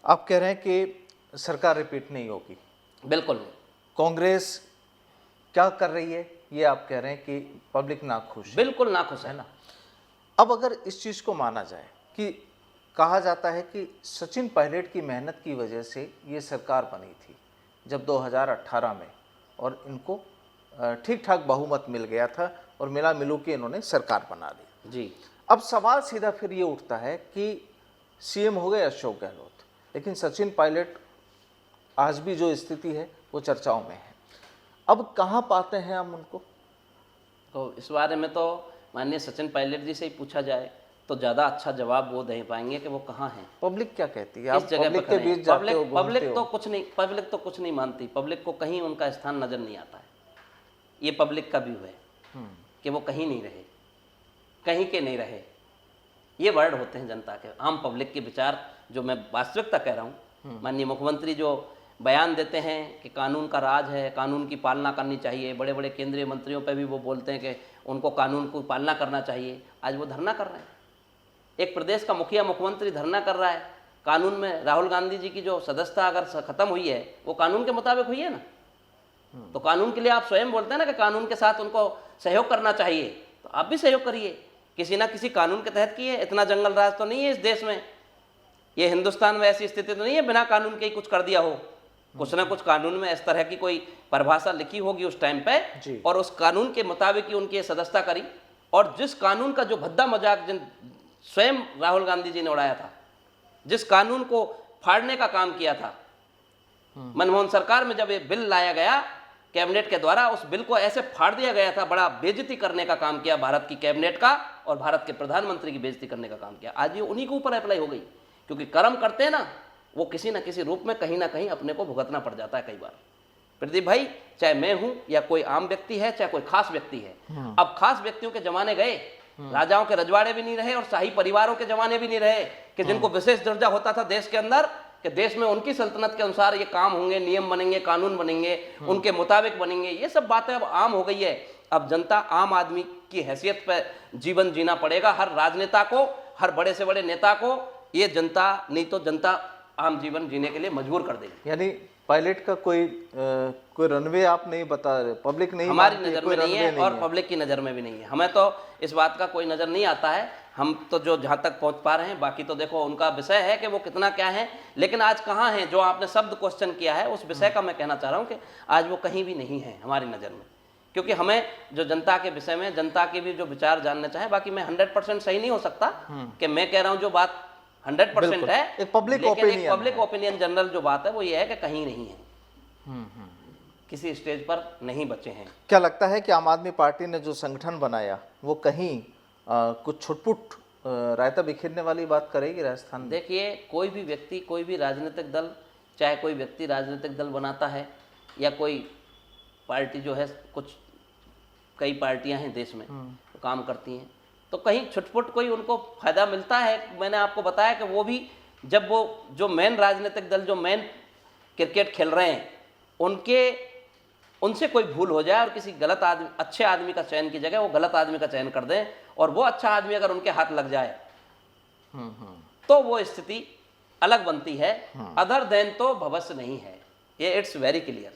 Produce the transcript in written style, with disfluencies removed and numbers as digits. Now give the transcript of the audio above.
आप कह रहे हैं कि सरकार रिपीट नहीं होगी। बिल्कुल नहीं। कांग्रेस क्या कर रही है ये आप कह रहे हैं कि पब्लिक नाखुश है। बिल्कुल नाखुश है ना। अब अगर इस चीज़ को माना जाए कि कहा जाता है कि सचिन पायलट की मेहनत की वजह से ये सरकार बनी थी जब 2018 में, और इनको ठीक ठाक बहुमत मिल गया था और मिला मिलू के इन्होंने सरकार बना ली जी। अब सवाल सीधा फिर ये उठता है कि सीएम हो गए अशोक गहलोत, लेकिन सचिन पायलट आज भी जो स्थिति है वो चर्चाओं में है। अब कहाँ पाते हैं हम उनको? तो इस बारे में तो माननीय सचिन पायलट जी से ही पूछा जाए तो ज़्यादा अच्छा जवाब वो दे पाएंगे कि वो कहाँ हैं। पब्लिक क्या कहती है? आप किस जगह पब्लिक पर के बीच जाते हो, घूमते हो। पब्लिक तो कुछ नहीं मानती। पब्लिक को कहीं उनका स्थान नज़र नहीं आता है। ये पब्लिक का व्यू है कि वो कहीं नहीं रहे, कहीं के नहीं रहे। ये वर्ड होते हैं जनता के, आम पब्लिक के विचार, जो मैं वास्तविकता कह रहा हूँ। माननीय मुख्यमंत्री जो बयान देते हैं कि कानून का राज है, कानून की पालना करनी चाहिए, बड़े बड़े केंद्रीय मंत्रियों पर भी वो बोलते हैं कि उनको कानून को पालना करना चाहिए। आज वो धरना कर रहे हैं। एक प्रदेश का मुखिया मुख्यमंत्री धरना कर रहा है। कानून में राहुल गांधी जी की जो सदस्यता अगर ख़त्म हुई है वो कानून के मुताबिक हुई है ना। तो कानून के लिए आप स्वयं बोलते हैं ना कि कानून के साथ उनको सहयोग करना चाहिए, तो आप भी सहयोग करिए किसी ना किसी कानून के तहत किए। इतना जंगल राज तो नहीं है इस देश में, ये हिंदुस्तान में ऐसी स्थिति तो नहीं है बिना कानून के ही कुछ कर दिया हो। कुछ ना कुछ कानून में इस तरह की कोई परिभाषा लिखी होगी उस टाइम पे, और उस कानून के मुताबिक ही उनकी सदस्यता करी। और जिस कानून का जो भद्दा मजाक स्वयं राहुल गांधी जी ने उड़ाया था, जिस कानून को फाड़ने का काम किया था मनमोहन सरकार में, जब ये बिल लाया गया कैबिनेट के द्वारा, उस बिल को ऐसे फाड़ दिया गया था। बड़ा बेइज्जती करने का काम किया भारत की कैबिनेट का, और भारत के प्रधानमंत्री की बेइज्जती करने का काम किया। आज ये उन्हीं के ऊपर अप्लाई हो गई, क्योंकि कर्म करते हैं ना वो किसी ना किसी रूप में कहीं ना कहीं अपने को भुगतना पड़ जाता है कई बार। प्रदीप भाई, चाहे मैं हूं या कोई आम व्यक्ति है, चाहे कोई खास व्यक्ति है, अब खास व्यक्तियों के जमाने गए, राजाओं के रजवाड़े भी नहीं रहे और शाही परिवारों के जमाने भी नहीं रहे कि जिनको विशेष दर्जा होता था देश के अंदर, कि देश में उनकी सल्तनत के अनुसार ये काम होंगे, नियम बनेंगे, कानून बनेंगे, उनके मुताबिक बनेंगे। ये सब बातें अब आम हो गई है। अब जनता आम आदमी की हैसियत पर जीवन जीना पड़ेगा हर राजनेता को, हर बड़े से बड़े नेता को। ये जनता, नहीं तो जनता आम जीवन जीने के लिए मजबूर कर देगी। यानी पायलट का कोई रनवे आप नहीं बता रहे, पब्लिक नहीं, हमारी नज़र में नहीं है और पब्लिक की नज़र में भी नहीं है। हमें तो इस बात का कोई नज़र नहीं आता है। हम तो जो जहाँ तक पहुँच पा रहे हैं, बाकी तो देखो उनका विषय है कि वो कितना क्या है। लेकिन आज कहाँ है, जो आपने शब्द क्वेश्चन किया है उस विषय का मैं कहना चाह रहा हूँ कि आज वो कहीं भी नहीं है हमारी नज़र में। क्योंकि हमें जो जनता के विषय में, जनता के भी जो विचार जानने चाहे, बाकी मैं 100% सही नहीं हो सकता कि मैं कह रहा हूँ जो बात 100% है, एक पब्लिक ओपिनियन जनरल जो बात है वो ये है कि कहीं नहीं है, किसी स्टेज पर नहीं बचे हैं। क्या लगता है कि आम आदमी पार्टी ने जो संगठन बनाया वो कहीं कुछ छुटपुट रायता बिखेरने वाली बात करेगी राजस्थान में? देखिए, कोई भी व्यक्ति, कोई भी राजनीतिक दल, चाहे कोई व्यक्ति राजनीतिक दल बनाता है या कोई पार्टी जो है, कुछ कई पार्टियां हैं देश में तो काम करती हैं, तो कहीं छुटपुट कोई उनको फायदा मिलता है। मैंने आपको बताया कि वो भी जब वो जो मेन राजनीतिक दल, जो मेन क्रिकेट खेल रहे हैं, उनसे कोई भूल हो जाए और किसी गलत आदमी, अच्छे आदमी का चयन की जगह वो गलत आदमी का चयन कर दें, और वो अच्छा आदमी अगर उनके हाथ लग जाए तो वो स्थिति अलग बनती है। अदर देन तो भविष्य नहीं है, ये इट्स वेरी क्लियर।